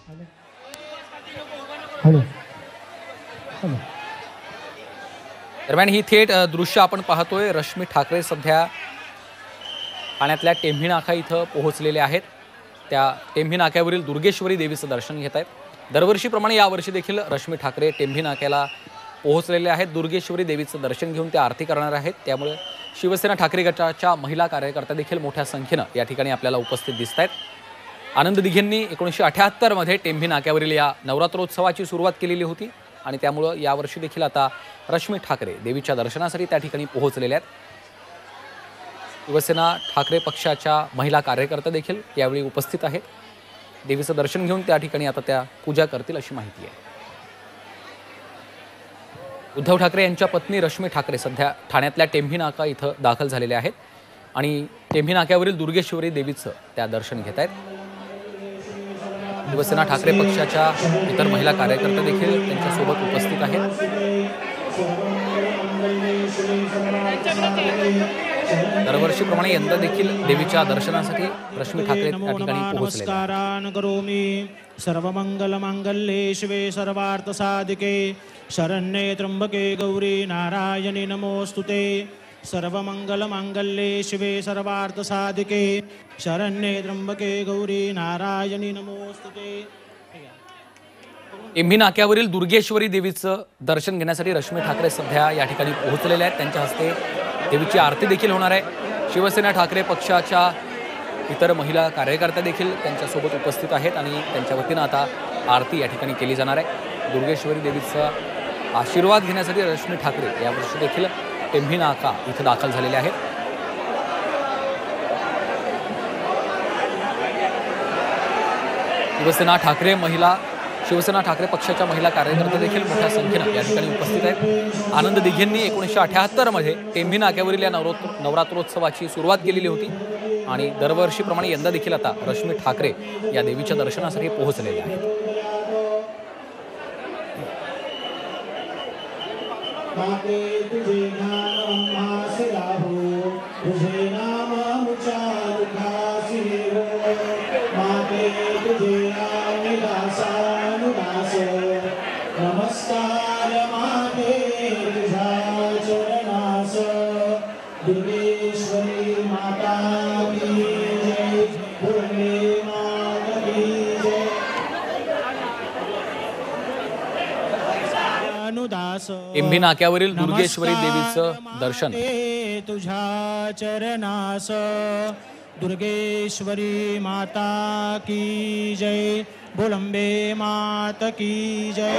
Hello hello. दरम्यान ही थेट दृश्य आपण पाहतोय. रश्मी ठाकरे सध्या ठाण्यातल्या टेंभी नाका इथं पोहोचलेले आहेत. त्या टेंभी नाक्यावरील दुर्गेश्वरी देवीचं दर्शन घेत आहेत. दरवर्षीप्रमाणे यावर्षी देखील रश्मी ठाकरे टेंभी नाक्याला पोहोचलेले आहेत. दुर्गेश्वरी देवीचं दर्शन घेऊन त्या आरती करणार आहेत. त्यामुळे शिवसेना ठाकरे गटाच्या महिला कार्यकर्त्या देखील मोठ्या संख्येनं या ठिकाणी आपल्याला उपस्थित दिसत आहेत. आनंद दिघेंनी 1978 मध्ये टेंभी नाक्यावरील या नवरात्रोत्सवाची सुरुवात केलेली होती आणि त्यामुळं यावर्षी देखील आता रश्मी ठाकरे देवीच्या दर्शनासाठी त्या ठिकाणी पोहोचलेल्या आहेत. शिवसेना ठाकरे पक्षाच्या महिला कार्यकर्त्या देखील यावेळी उपस्थित आहेत. देवीचं दर्शन घेऊन त्या ठिकाणी आता त्या पूजा करतील अशी माहिती आहे. उद्धव ठाकरे यांच्या पत्नी रश्मी ठाकरे सध्या ठाण्यातल्या टेंभी नाका इथं दाखल झालेल्या आहेत आणि टेंभी नाक्यावरील दुर्गेश्वरी देवीचं त्या दर्शन घेत आहेत. शिवसेना ठाकरे पक्षाच्या इतर महिला कार्यकर्त्या देखील त्यांच्यासोबत उपस्थित आहेत. दरवर्षीप्रमाणे यंदा देखील देवीच्या दर्शनासाठी रश्मी ठाकरे त्या ठिकाणी पोहोचले. सर्वमंगलमांगल्ये शिवे सर्वार्थसाधिके शरण्ये त्र्यंबके गौरी नारायणी नमोस्तुते. सर्वमंगलमांगल्ये शिवे सर्वार्थसाधिके शरण्ये त्र्यंबके गौरी नारायणी नमोस्तुते. टेंभी नाक्यावरील दुर्गेश्वरी देवीचं दर्शन घेण्यासाठी रश्मी ठाकरे सध्या या ठिकाणी पोहोचलेले आहेत. त्यांच्या हस्ते देवीची आरती देखील होणार आहे. शिवसेना ठाकरे पक्षाच्या इतर महिला कार्यकर्त्या देखील त्यांच्यासोबत उपस्थित आहेत आणि त्यांच्या वतीनं आता आरती या ठिकाणी केली जाणार आहे. दुर्गेश्वरी देवीचा आशीर्वाद घेण्यासाठी रश्मी ठाकरे यावर्षी देखील टेंभी नाका इथं दाखल झालेले आहेत. शिवसेना ठाकरे पक्षाच्या महिला कार्यकर्त्या देखील मोठ्या संख्येनं या ठिकाणी उपस्थित आहेत. आनंद दिघेंनी 1978 मध्ये टेंभी नाक्यावरील या नवरात्रोत्सवाची सुरुवात केलेली होती आणि दरवर्षीप्रमाणे यंदा देखील आता रश्मी ठाकरे या देवीच्या दर्शनासाठी पोहोचलेले आहेत. नमस्कार माते तुझ्या चरणास दुर्गेश्वरी माता की जय. दुर्गे माता की जय. अनुदास टेंभी नाक्यावरील दुर्गेश्वरी देवीचं दर्शन तुझ्या चरणास दुर्गेश्वरी माता की जय. बोलंबे माता की जय.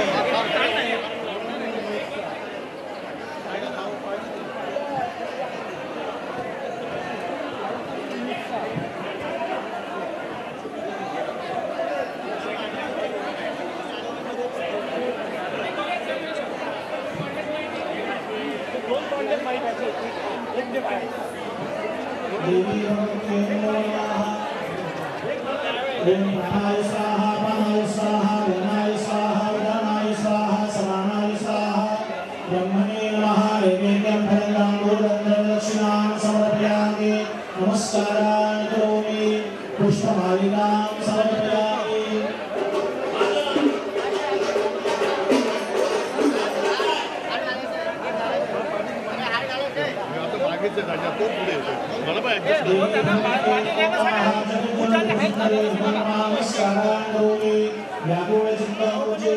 नमस्कारान् करोमि पुष्पमालिकां समर्पयामि. नमस्कारान् करोमि व्याकुळ चित्तमुचे.